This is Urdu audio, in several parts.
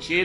6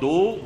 2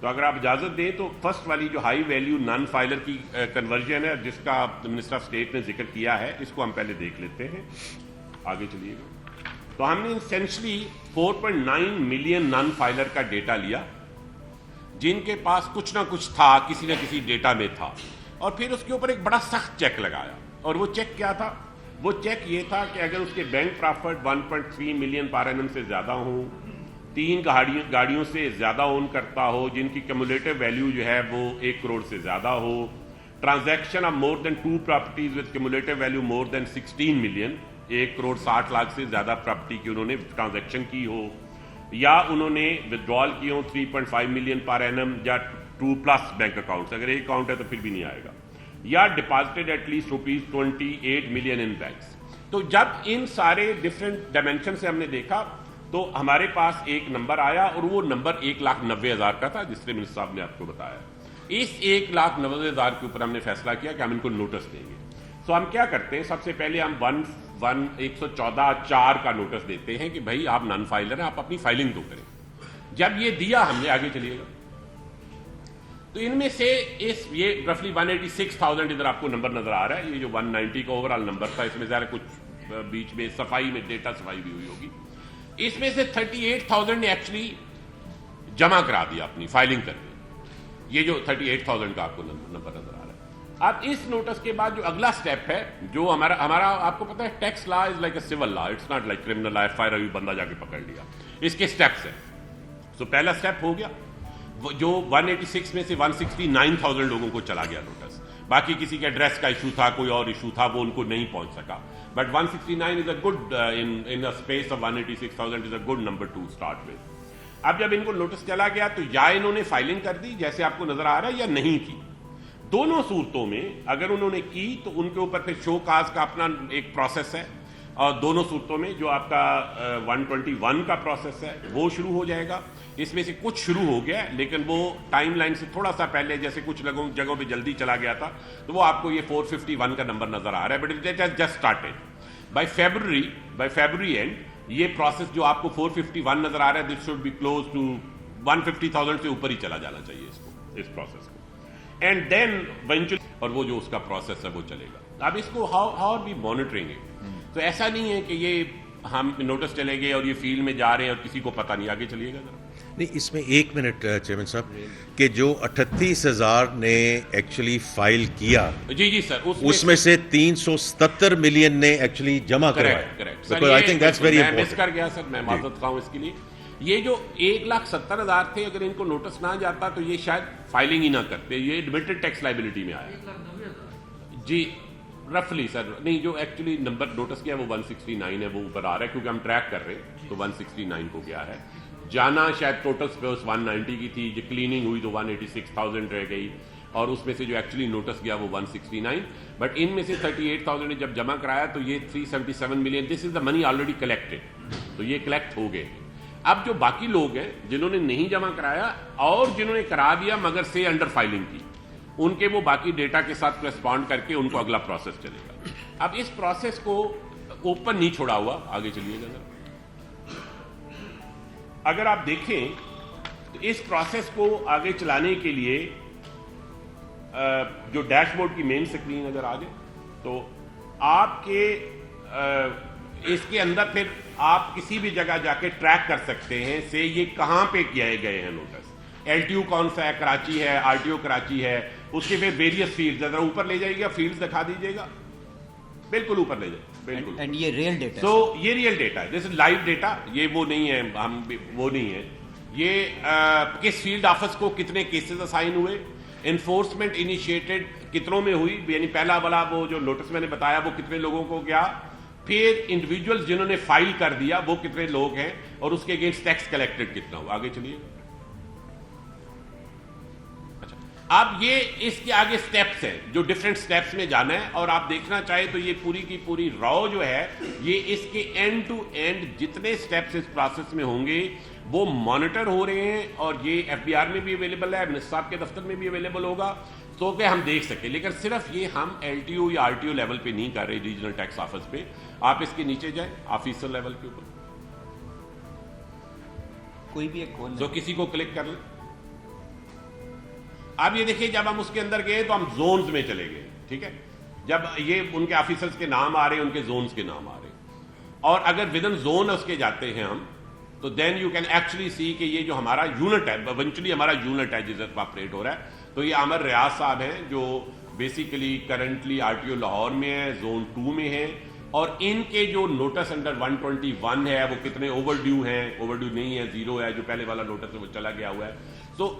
تو اگر آپ اجازت دیں تو فرسٹ والی جو ہائی ویلیو نان فائلر کی کنورژن ہے جس کا منسٹر آف اسٹیٹ نے ذکر کیا ہے، اس کو ہم پہلے دیکھ لیتے ہیں. آگے چلیے گا. تو ہم نے اسینشلی 4.9 ملین نان فائلر کا ڈیٹا لیا جن کے پاس کچھ نہ کچھ تھا، کسی نہ کسی ڈیٹا میں تھا، اور پھر اس کے اوپر ایک بڑا سخت چیک لگایا. اور وہ چیک کیا تھا؟ وہ چیک یہ تھا کہ اگر اس کے bank profit 1.3 million per annum سے زیادہ ہوں، 3 گاڑیوں سے زیادہ اون کرتا ہو جن کی کیمولیٹو ویلیو جو ہے وہ 1 کروڑ سے زیادہ ہو، transaction of more than 2 properties with cumulative value more than 16 million, 1 crore 60 lakh سے زیادہ پراپرٹی کی انہوں نے ٹرانزیکشن کی ہو، یا انہوں نے ودرال کی ہوں 3.5 ملین پر اینم یا 2+ بینک اکاؤنٹس، اگر ایک اکاؤنٹ ہے تو پھر بھی نہیں آئے گا، یا deposited at least ₹28 million in banks. تو جب ان سارے ڈفرینٹ ڈائمینشن سے ہم نے دیکھا تو ہمارے پاس ایک نمبر آیا، اور وہ نمبر 1,90,000 کا تھا جس سے منسٹر صاحب نے آپ کو بتایا. اس 1,90,000 کے اوپر ہم نے فیصلہ کیا کہ ہم ان کو نوٹس دیں گے. تو ہم کیا کرتے ہیں، سب سے پہلے ہم 114(4) کا نوٹس دیتے ہیں کہ بھائی آپ نان فائلر ہیں، آپ اپنی فائلنگ تو کریں. جب یہ دیا ہم نے، آگے چلیے گا، تو ان میں سے یہ رفلی 186,000 ادھر آپ کو نمبر نظر آ رہا ہے. یہ جو 190 کا اوور آل نمبر تھا، اس میں ظاہر کچھ بیچ میں صفائی میں ڈیٹا صفائی بھی ہوئی ہوگی. اس میں سے 38,000 نے ایکچولی جمع کرا دیا اپنی فائلنگ کر دی. یہ جو 38,000 کا آپ کو نمبر نظر آ رہا ہے. اب اس نوٹس کے بعد جو اگلا سٹیپ ہے، جو ہمارا آپ کو پتا ہے tax law is like a civil law, it's not like criminal law. F I R بندہ جا کے پکڑ لیا، اس کے سٹیپس ہیں. تو پہلا سٹیپ ہو گیا، جو 186 میں سے 169,000 لوگوں کو چلا گیا نوٹس. باقی کسی کے ایڈریس کا ایشو تھا، کوئی اور ایشو تھا، وہ ان کو نہیں پہنچ سکا. But 169 is a good in a space of 186,000 is a good number two start with. اب جب ان کو نوٹس چلا گیا تو یا انہوں نے فائلنگ کر دی جیسے آپ کو نظر آ رہا ہے، یا نہیں کی. دونوں صورتوں میں اگر انہوں نے کی تو ان کے اوپر پھر شو کاز کا اپنا ایک پروسیس ہے، اور دونوں صورتوں میں جو آپ کا 121 کا پروسیس ہے وہ شروع ہو جائے گا. اس میں سے کچھ شروع ہو گیا لیکن وہ ٹائم لائن سے تھوڑا سا پہلے، جیسے کچھ جگہوں پہ جلدی چلا گیا تھا، تو وہ آپ کو یہ 451 کا نمبر نظر آ رہا ہے. But it has just started by February end. یہ پروسیس جو آپ کو 451 نظر آ رہا ہے، this should be close to 150,000 سے اوپر ہی چلا جانا چاہیے اس پروسیس کو. اینڈ دین ایونچولی، اور وہ جو اس کا پروسیس ہے وہ چلے گا. اب اس کو ہاؤ بی مانیٹرنگ اٹ. تو ایسا نہیں ہے کہ یہ ہم نوٹس چلے گئے اور یہ فیلڈ میں جا رہے ہیں اور کسی کو پتہ نہیں. آگے چلیے گا ذرا. نہیں، اس میں 1 منٹ چیئرمین صاحب، کہ جو 38,000 نے ایکچولی فائل کیا، جی سر، اس میں سے 377 ملین نے ایکچولی جمع کروایا. Correct. I think that's very میں مس کر گیا سر، میں معذرت خواہ ہوں اس کے لیے. یہ جو 1,70,000 تھے، اگر ان کو نوٹس نہ جاتا تو یہ شاید فائلنگ ہی نہ کرتے. یہ ایڈمٹڈ ٹیکس لائبلٹی میں آیا. جی رفلی سر، نہیں، جو ایکچولی نمبر نوٹس کیا وہ 169 ہے، وہ اوپر آ رہا ہے کیونکہ ہم ٹریک کر رہے ہیں. تو 169 کو گیا ہے. جانا شاید ٹوٹل سپیس 190 کی تھی، جو کلیننگ ہوئی تو 186,000 رہ گئی، اور اس میں سے جو ایکچولی نوٹس گیا وہ 169. بٹ ان میں سے 38,000 نے جب جمع کرایا تو یہ 377 ملین، دس از دا منی آلریڈی کلیکٹڈ. تو یہ کلیکٹ ہو گئے. اب جو باقی لوگ ہیں جنہوں نے نہیں جمع کرایا اور جنہوں نے کرا دیا مگر سے انڈر فائلنگ کی، ان کے وہ باقی ڈیٹا کے ساتھ ریسپونڈ کر کے ان کو اگلا پروسیس چلے گا. اب اس پروسیس کو اوپن نہیں چھوڑا ہوا. آگے چلیے گا ذرا. اگر آپ دیکھیں تو اس پروسیس کو آگے چلانے کے لیے جو ڈیش بورڈ کی مین سکرین اگر آ جائے تو آپ کے اس کے اندر پھر آپ کسی بھی جگہ جا کے ٹریک کر سکتے ہیں سے یہ کہاں پہ کیے گئے ہیں نوٹس. LTO کون سا ہے، کراچی ہے، RTO کراچی ہے. اس کے پھر ویریس فیلڈز، ذرا اوپر لے جائیے گا، فیلڈز دکھا دیجیے گا، بالکل اوپر لے جائے. بالکل. اینڈ یہ ریئل ڈیٹا، سو یہ ریئل ڈیٹا ہے، جیسے لائیو ڈیٹا. یہ وہ نہیں ہے، ہم وہ نہیں ہے. یہ کس فیلڈ آفس کو کتنے کیسز اسائن ہوئے، انفورسمنٹ انیشیٹڈ کتنوں میں ہوئی، یعنی پہلا والا وہ جو نوٹس میں نے بتایا وہ کتنے لوگوں کو گیا، پھر انڈیویجولز جنہوں نے فائل کر دیا وہ کتنے لوگ ہیں، اور اس کے اگینسٹ ٹیکس کلیکٹڈ کتنا ہوا. آگے چلیے. اچھا، اب یہ اس کے آگے سٹیپس ہیں جو ڈفرینٹ سٹیپس میں جانا ہے، اور آپ دیکھنا چاہیں تو یہ پوری کی پوری رو جو ہے یہ اس کے اینڈ ٹو اینڈ جتنے سٹیپس اس پروسیس میں ہوں گے وہ مانیٹر ہو رہے ہیں، اور یہ FBR میں بھی اویلیبل ہے، منسٹر صاحب کے دفتر میں بھی اویلیبل ہوگا تو کہ ہم دیکھ سکیں. لیکن صرف یہ ہم LTO یا RTO لیول پہ نہیں کر رہے، ریجنل ٹیکس آفس پہ. آپ اس کے نیچے جائیں آفیسر لیول کے اوپر، کوئی بھی ایک کون جو کسی کو کلک کر لیں. اب یہ دیکھیے جب ہم اس کے اندر گئے تو ہم زونز میں چلے گئے, ٹھیک ہے, جب یہ ان کے آفیسرز کے نام آ رہے ہیں, ان کے زونز کے نام آ رہے ہیں, اور اگر ودن زون اس کے جاتے ہیں ہم, تو then you can actually see کہ یہ جو ہمارا یونٹ ہے, ایونچولی ہمارا یونٹ ہے جس پر آپریٹ ہو رہا ہے, تو یہ عامر ریاض صاحب ہیں جو basically currently R T O Lahore میں ہیں, زون 2 میں ہیں, اور ان کے جو نوٹس انڈر 121 ہے وہ کتنے اوور ڈیو ہیں, اوور ڈیو نہیں ہے, 0 ہے, جو پہلے والا نوٹس ہے وہ چلا گیا ہوا ہے. سو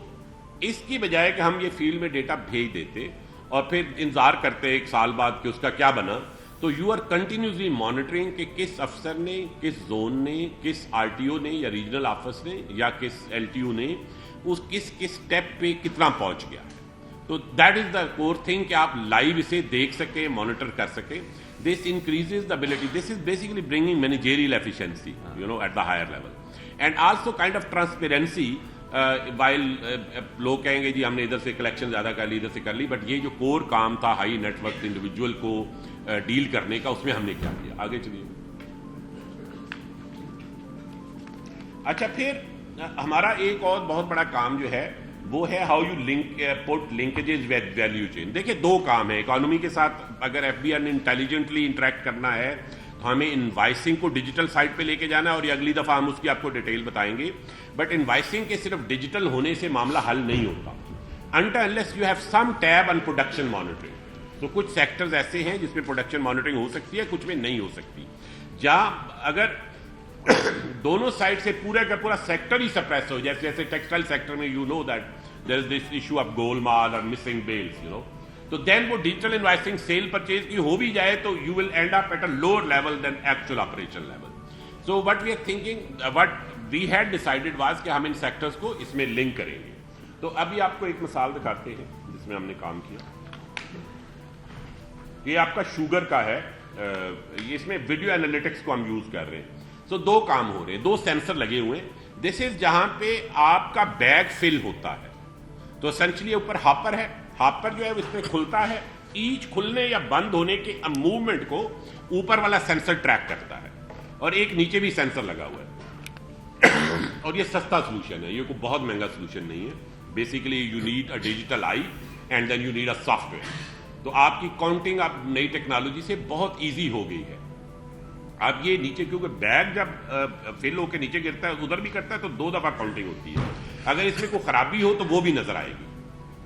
اس کی بجائے کہ ہم یہ فیلڈ میں ڈیٹا بھیج دیتے اور پھر انتظار کرتے 1 سال بعد کہ اس کا کیا بنا, تو یو آر کنٹینیوسلی مانیٹرنگ کہ کس افسر نے, کس زون نے, کس آر ٹی او نے یا ریجنل آفس نے یا کس ایل ٹی او نے اس کس اسٹیپ پہ کتنا پہنچ گیا. تو that is the cover thing کہ آپ لائیو اسے دیکھ سکیں, مانیٹر کر سکیں. This increases the ability, this is basically bringing managerial efficiency at the higher level, and also kind of transparency. While لوگ کہیں گے جی ہم نے ادھر سے کلیکشن زیادہ کر لی, ادھر سے کر لی, بٹ یہ جو کور کام تھا ہائی نیٹ ورک انڈیویجول کو ڈیل کرنے کا, اس میں ہم نے کیا کیا. آگے چلیے. اچھا, پھر ہمارا ایک اور بہت بڑا کام جو ہے وہ ہے how you link put linkages with value chain. دیکھیں 2 کام ہیں اکانومی کے ساتھ. اگر ایف بی آر نے انٹیلیجنٹلی انٹریکٹ کرنا ہے تو ہمیں انوائسنگ کو ڈیجیٹل سائٹ پہ لے کے جانا ہے, اور یہ اگلی دفعہ ہم اس کی آپ کو ڈیٹیل بتائیں گے. بٹ انوائسنگ کے صرف ڈیجیٹل ہونے سے معاملہ حل نہیں ہوتا until unless you have some tab on production monitoring. تو کچھ سیکٹرز ایسے ہیں جس میں پروڈکشن مانیٹرنگ ہو سکتی ہے, کچھ میں نہیں ہو سکتی. جہاں اگر دونوں سائڈ سے پورا کا پورا سیکٹر ہی سپریس ہو, جیسے ٹیکسٹائل سیکٹر میں you know that there is this issue of گول مال اور مسنگ بیلس, تو دین وہ ڈیجیٹل انوائسنگ سیل پرچیز کی ہو بھی جائے تو you will end up at a lower level than actual operation level. So what we are thinking, what we had decided was کہ ہم ان سیکٹرز کو اس میں لنک کریں گے. تو ابھی آپ کو ایک مثال دکھاتے ہیں جس میں ہم نے کام کیا. یہ آپ کا شوگر کا ہے, اس میں ویڈیو انالیٹکس کو ہم یوز کر رہے ہیں. سو 2 کام ہو رہے ہیں, 2 سینسر لگے ہوئے ہیں. دس از جہاں پہ آپ کا بیگ فل ہوتا ہے, تو اسینچلی اوپر ہاپر ہے, ہاپر جو ہے اس میں کھلتا ہے, ایچ کھلنے یا بند ہونے کے موومنٹ کو اوپر والا سینسر ٹریک کرتا ہے, اور ایک نیچے بھی سینسر لگا ہوا ہے. اور یہ سستا سولوشن ہے, یہ کوئی بہت مہنگا سولوشن نہیں ہے. Basically you need a digital eye and then you need a software. تو آپ کی کاؤنٹنگ اب نئی ٹیکنالوجی سے بہت ایزی ہو گئی ہے. اب یہ نیچے کیونکہ بیگ جب فل ہو کے نیچے گرتا ہے ادھر بھی کرتا ہے تو 2 دفعہ کاؤنٹنگ ہوتی ہے. اگر اس میں کوئی خرابی ہو تو وہ بھی نظر آئے گی,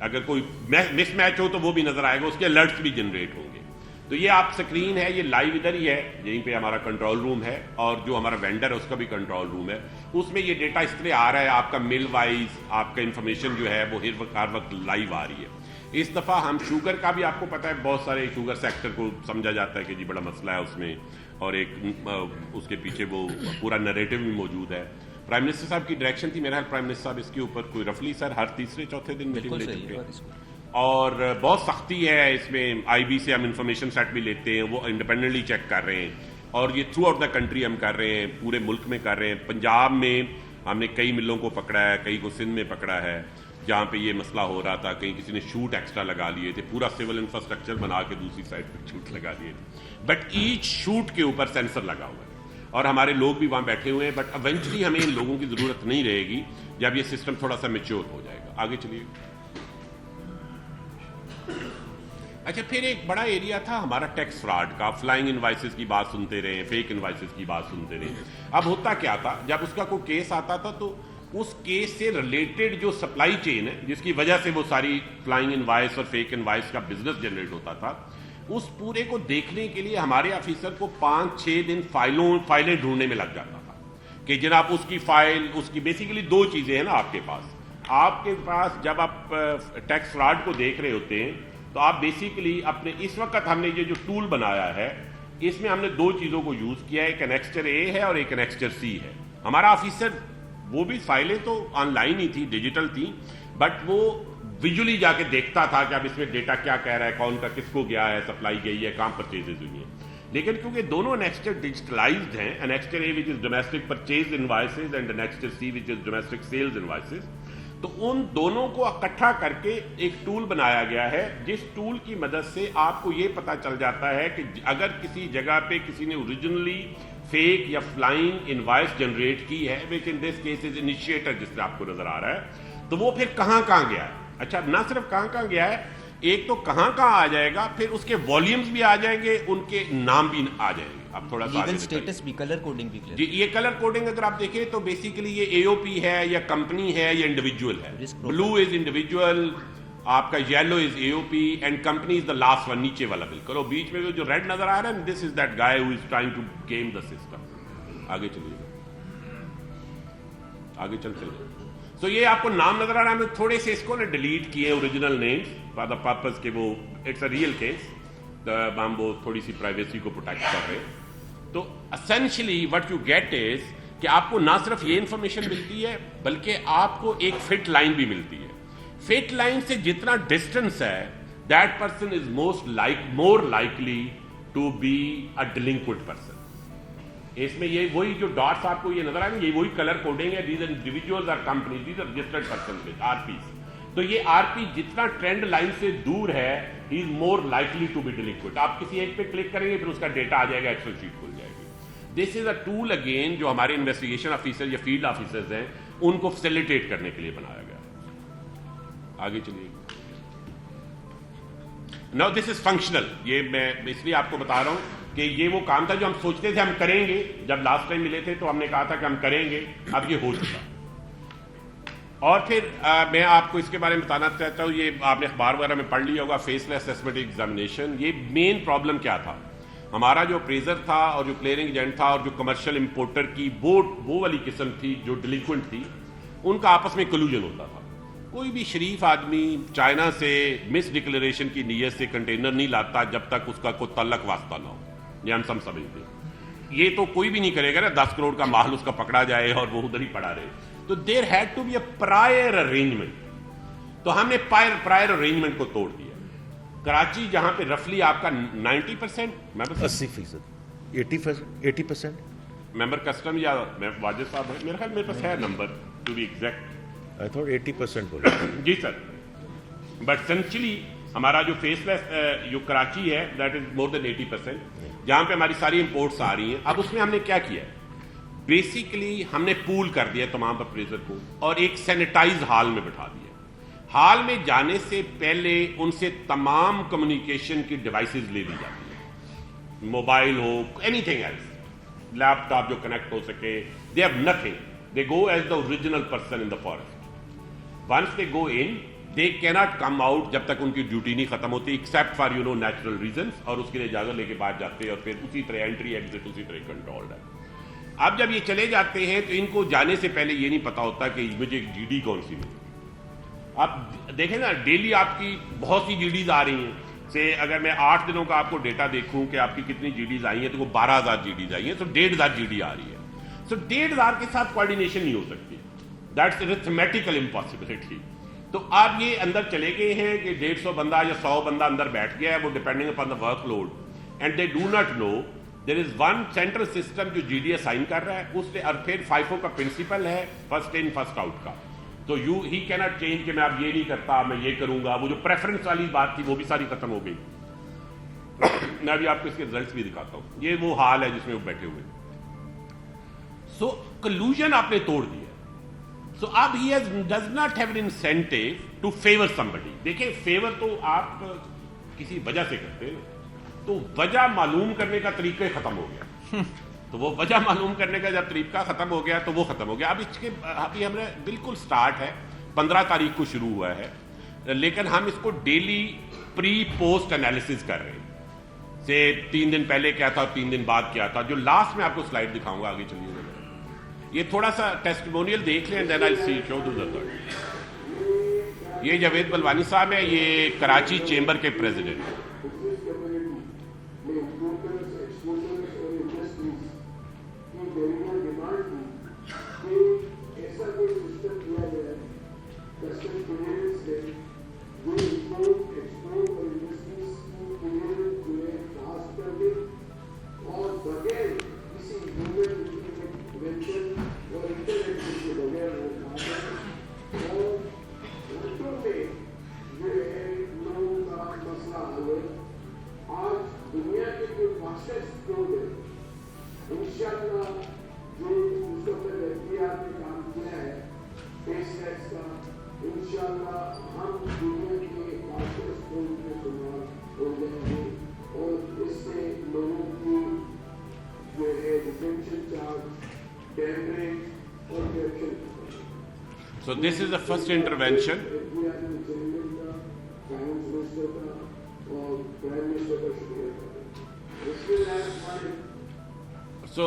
اگر کوئی مس میچ ہو تو وہ بھی نظر آئے گا, اس کے الرٹس بھی جنریٹ ہوں گے. تو یہ آپ سکرین ہے, یہ لائیو ادھر ہی ہے, یہیں پہ ہمارا کنٹرول روم ہے, اور جو ہمارا وینڈر ہے اس کا بھی کنٹرول روم ہے. اس میں یہ ڈیٹا اس طرح آ رہا ہے, آپ کا مل وائز آپ کا انفارمیشن جو ہے وہ ہر وقت لائیو آ رہی ہے. اس دفعہ ہم شوگر کا بھی آپ کو پتا ہے, بہت سارے شوگر سیکٹر کو سمجھا جاتا ہے کہ جی بڑا مسئلہ ہے اس میں, اور ایک اس کے پیچھے وہ پورا نریٹو بھی موجود ہے. پرائم منسٹر صاحب کی ڈائریکشن تھی, میرا خیال پرائم منسٹر صاحب اس کے اوپر کوئی رفلی سر ہر 3-4 دن میٹنگ لے چکے ہیں, اور بہت سختی ہے اس میں. آئی بی سے ہم انفارمیشن سیٹ بھی لیتے ہیں, وہ انڈیپینڈنٹلی چیک کر رہے ہیں, اور یہ تھرو آؤٹ دا کنٹری ہم کر رہے ہیں, پورے ملک میں کر رہے ہیں. پنجاب میں ہم نے کئی ملوں کو پکڑا ہے, کئی کو سندھ میں پکڑا ہے جہاں پہ یہ مسئلہ ہو رہا تھا. کہیں کسی نے شوٹ ایکسٹرا لگا لیے تھے, پورا سول انفراسٹرکچر بنا کے دوسری سائڈ پہ شوٹ لگا دیے تھے, بٹ ایچ شوٹ کے اوپر سینسر لگا ہوا ہے, اور ہمارے لوگ بھی وہاں بیٹھے ہوئے ہیں. بٹ ایونچولی ہمیں ان لوگوں کی ضرورت نہیں رہے گی جب یہ سسٹم تھوڑا سا میچور ہو جائے گا. آگے چلیے. اچھا, پھر ایک بڑا ایریا تھا ہمارا ٹیکس فراڈ کا. فلائنگ انوائسز کی بات سنتے رہے, فیک انوائسز کی بات سنتے رہے. اب ہوتا کیا تھا, جب اس کا کوئی کیس آتا تھا تو اس کیس سے ریلیٹڈ جو سپلائی چین ہے جس کی وجہ سے وہ ساری فلائنگ انوائس اور فیک انوائس کا بزنس جنریٹ ہوتا تھا, اس پورے کو دیکھنے کے لیے ہمارے آفیسر کو 5-6 دن فائلیں ڈھونڈنے میں لگ جاتا تھا کہ جناب اس کی فائل, اس کی بیسیکلی 2 چیزیں ہیں نا آپ کے پاس. آپ کے پاس جب آپ ٹیکس فراڈ کو دیکھ رہے ہوتے ہیں تو آپ بیسیکلی اپنے, اس وقت ہم نے یہ جو ٹول بنایا ہے اس میں ہم نے 2 چیزوں کو یوز کیا ہے, ایک انیکسچر اے ہے اور ایک انیکسچر سی ہے. ہمارا آفیسر وہ بھی فائلیں تو آن لائن ہی تھی, ڈیجیٹل تھی, بٹ وہ ویژولی جا کے دیکھتا تھا کہ اب اس میں ڈیٹا کیا کہہ رہا ہے, کون کا کس کو گیا ہے, سپلائی گئی ہے, کہاں پرچیزز ہوئی ہیں. لیکن کیونکہ دونوں انیکسچر ڈیجیٹلائزڈ ہیں, annexure A which is domestic purchase invoices and annexure C which is domestic sales invoices, تو ان دونوں کو اکٹھا کر کے ایک ٹول بنایا گیا ہے جس ٹول کی مدد سے آپ کو یہ پتا چل جاتا ہے کہ اگر کسی جگہ پہ کسی نے اوریجنلی فیک یا فلائنگ انوائس جنریٹ کی ہے, وچ ان دس کیس از انیشیٹر جس سے آپ کو نظر آ رہا ہے, تو وہ پھر کہاں گیا ہے. اچھا نہ صرف کہاں گیا ہے, ایک تو کہاں آ جائے گا, پھر اس کے والیومز بھی آ جائیں گے, ان کے نام بھی آ جائیں گے. اب تھوڑا سا لیگل سٹیٹس بھی, کلر کوڈنگ بھی کلیئر. جی یہ کلر کوڈنگ اگر آپ دیکھیں تو بیسیکلی یہ اے او پی ہے یا کمپنی ہے یا انڈیویجول ہے. بلو از انڈیویجول, آپ کا yellow is a O P and company is the last one, نیچے والا بالکل, اور بیچ میں جو ریڈ نظر آ رہا ہے, this is that guy who is trying to game the system. آگے چلیے, آگے چلتے ہیں. تو یہ آپ کو نام نظر آ رہا ہے, ہم نے تھوڑے سے اس کو نا ڈیلیٹ کیے original names for the purpose کہ وہ اٹس اے ریئل کیس, ہم وہ تھوڑی سی پرائیویسی کو پروٹیکٹ کر رہے ہیں. تو اسینشلی وٹ یو گیٹ از کہ آپ کو نہ صرف یہ انفارمیشن ملتی ہے بلکہ آپ کو ایک فٹ لائن بھی ملتی ہے. فٹ لائن سے جتنا ڈسٹینس ہے that person is more likely to be a delinquent person. اس میں یہ وہی جو ڈاٹس آپ کو یہ نظر آئیں گے, یہ وہی کلر کوڈنگ ہے. These are individuals or companies, these are registered person with R Ps. تو یہ آر پی جتنا ٹرینڈ لائن سے دور ہے, ہی از مور لائکلی ٹو بی ڈیلنکوئنٹ. آپ کسی ایک پہ کلک کریں گے, پھر اس کا ڈیٹا آ جائے گا, ایکسل شیٹ کھل جائے گی. دس از اے ٹول اگین جو ہمارے انویسٹیگیشن آفیسر یا فیلڈ آفیسرز ہیں ان کو فیسیلیٹیٹ کرنے کے لیے بنایا گیا. آگے چلیے. Now this is functional. یہ میں اس لیے آپ کو بتا رہا ہوں کہ یہ وہ کام تھا جو ہم سوچتے تھے ہم کریں گے. جب لاسٹ ٹائم ملے تھے تو ہم نے کہا تھا کہ ہم کریں گے, اب یہ ہو چکا. اور پھر میں آپ کو اس کے بارے میں بتانا چاہتا ہوں, یہ آپ نے اخبار وغیرہ میں پڑھ لیا ہوگا, فیس لیس اسسمنٹ ایگزامینیشن. یہ مین پرابلم کیا تھا, ہمارا جو اپریزر تھا اور جو کلیئرنگ ایجنٹ تھا اور جو کمرشل امپورٹر کی وہ والی قسم تھی جو ڈیلنکوئنٹ تھی, ان کا آپس میں کلوژن ہوتا تھا. کوئی بھی شریف آدمی چائنا سے مس ڈکلیریشن کی نیت سے کنٹینر نہیں لاتا جب تک اس کا کوئی تعلق واسطہ نہ ہو. یہ ہم سب سمجھتے ہیں. یہ تو کوئی بھی نہیں کرے گا نا, 10 کروڑ کا مال اس کا پکڑا جائے اور وہ ادھر ہی پڑا رہے. تو there had to be a prior arrangement. تو ہم نے پرائر ارینجمنٹ کو توڑ دیا. کراچی جہاں پہ رفلی آپ کا 90%, 80%, 80% ممبر کسٹم یا واجد صاحب ہے, میرے خیال میرے پاس ہے number to be exact. I thought 80% بولے. جی سر, بٹ اسینشلی ہمارا جو فیس لیس جو کراچی ہے دیٹ از مور دین 80%, جہاں پہ ہماری ساری امپورٹس آ رہی ہیں. اب اس میں ہم نے کیا کیا ہے, بیسیکلی ہم نے پول کر دیا تمام اپریزر کو اور ایک سینیٹائز ہال میں بٹھا دیا. ہال میں جانے سے پہلے ان سے تمام کمیونیکیشن کی ڈیوائسز لے لی جاتی ہیں, موبائل ہو, anything else, laptop جو کنیکٹ ہو سکے. They have nothing, they go as the original person in the forest. Once they go in, they cannot come out جب تک ان کی ڈیوٹی نہیں ختم ہوتی, ایکسیپٹ فار نیچرل ریزنس, اور اس کے لیے اجازت لے کے باہر جاتے ہیں اور پھر اسی طرح انٹری ایگزٹ اسی طرح کنٹرولڈ ہے. اب جب یہ چلے جاتے ہیں تو ان کو جانے سے پہلے یہ نہیں پتا ہوتا کہ مجھے جی ڈی کون سی ملی. آپ دیکھیں نا, ڈیلی آپ کی بہت سی جی ڈیز آ رہی ہیں. سے اگر میں 8 دنوں کا آپ کو ڈیٹا دیکھوں کہ آپ کی کتنی جی ڈیز آئی ہیں, تو وہ 12,000 جی ڈیز آئی ہیں. تو 1,500 جی ڈی آ رہی ہے. سو 1,500 کے ساتھ کوآرڈینیشن نہیں ہو سکتی. That's arithmetical impossibility. تو آپ یہ اندر چلے گئے ہیں کہ 150 بندہ یا 100 بندہ اندر بیٹھ گیا ہے, وہ depending upon the work load, and they do not know there is one central system جو جی ڈی اسائن کر رہا ہے. اس سے اور پھر FIFO کا پرنسپل ہے فرسٹ ان فرسٹ آؤٹ کا. تو ہی کیناٹ چینج کہ میں اب یہ نہیں کرتا, میں یہ کروں گا. وہ جو پریفرنس والی بات تھی وہ بھی ساری ختم ہو گئی. میں ابھی آپ کو اس کے ریزلٹس بھی دکھاتا ہوں. یہ وہ حال ہے جس میں وہ بیٹھے ہوئے. سو کلوژن آپ نے توڑ دیا. سو اب he does not have an incentive to favour somebody. دیکھیں فیور تو آپ کسی وجہ سے کرتے ہیں, تو وجہ معلوم کرنے کا طریقہ ختم ہو گیا. تو وہ وجہ معلوم کرنے کا جب طریقہ ختم ہو گیا تو وہ ختم ہو گیا. اب اس کے ابھی ہم نے بالکل سٹارٹ ہے, 15 تاریخ کو شروع ہوا ہے, لیکن ہم اس کو ڈیلی پری پوسٹ انالیسز کر رہے ہیں. سے 3 دن پہلے کیا تھا, 3 دن بعد کیا تھا. جو لاسٹ میں آپ کو سلائڈ دکھاؤں گا, آگے چلیے. یہ تھوڑا سا ٹیسٹیمونیل دیکھ لیں, دین آئی سی شو دی ریزلٹ. یہ جاوید بلوانی صاحب ہیں, یہ کراچی چیمبر کے پریزیڈنٹ ہیں. So this is the first intervention. So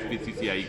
FPCCI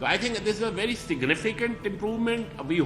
So I think this is a very significant improvement. We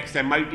ex MIT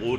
4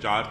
4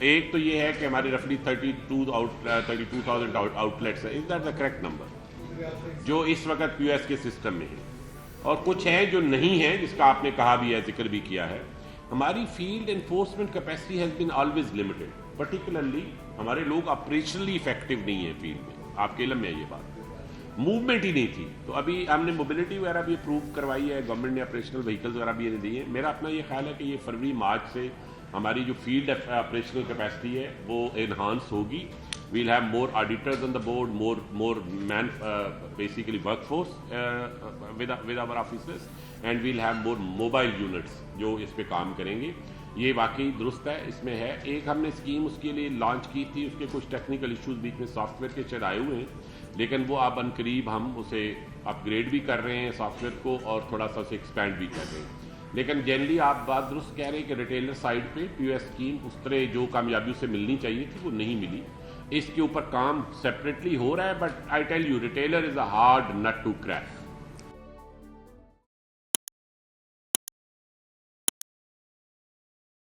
ایک تو یہ ہے کہ ہماری رفلی 32,000 آؤٹ لیٹس ہیں. Is that the correct number جو اس وقت پی او ایس کے سسٹم میں ہے؟ اور کچھ ہیں جو نہیں ہیں جس کا آپ نے کہا بھی ہے, ذکر بھی کیا ہے. ہماری field enforcement capacity has been always limited. Particularly ہمارے لوگ آپریشنلی افیکٹو نہیں ہیں فیلڈ میں. آپ کے علم میں ہے یہ بات, موومنٹ ہی نہیں تھی. تو ابھی ہم نے موبلٹی وغیرہ بھی اپروو کروائی ہے, گورنمنٹ نے آپریشنل وہیکلز وغیرہ بھی دی ہیں. میرا اپنا یہ خیال ہے کہ یہ فروری مارچ سے ہماری جو فیلڈ آپریشنل کیپیسٹی ہے وہ انہانس ہوگی. We'll have more auditors on the board, more man basically workforce with our officers, and we'll have more mobile units جو اس پہ کام کریں گے. یہ واقعی درست ہے. اس میں ہے ایک ہم نے اسکیم اس کے لیے لانچ کی تھی, اس کے کچھ ٹیکنیکل ایشوز بیچ میں سافٹ ویئر کے شاید آئے ہوئے ہیں, لیکن وہ اب عنقریب ہم اسے اپ گریڈ بھی کر رہے ہیں سافٹ ویئر کو, اور تھوڑا سا اسے ایکسپینڈ بھی کر رہے ہیں. لیکن جنرلی آپ بات درست کہہ رہے ہیں کہ ریٹیلر سائڈ پہ پی او ایس اسکیم اس طرح جو کامیابی سے ملنی چاہیے تھی وہ نہیں ملی. اس کے اوپر کام سیپریٹلی ہو رہا ہے, but I tell you retailer is a hard nut to crack.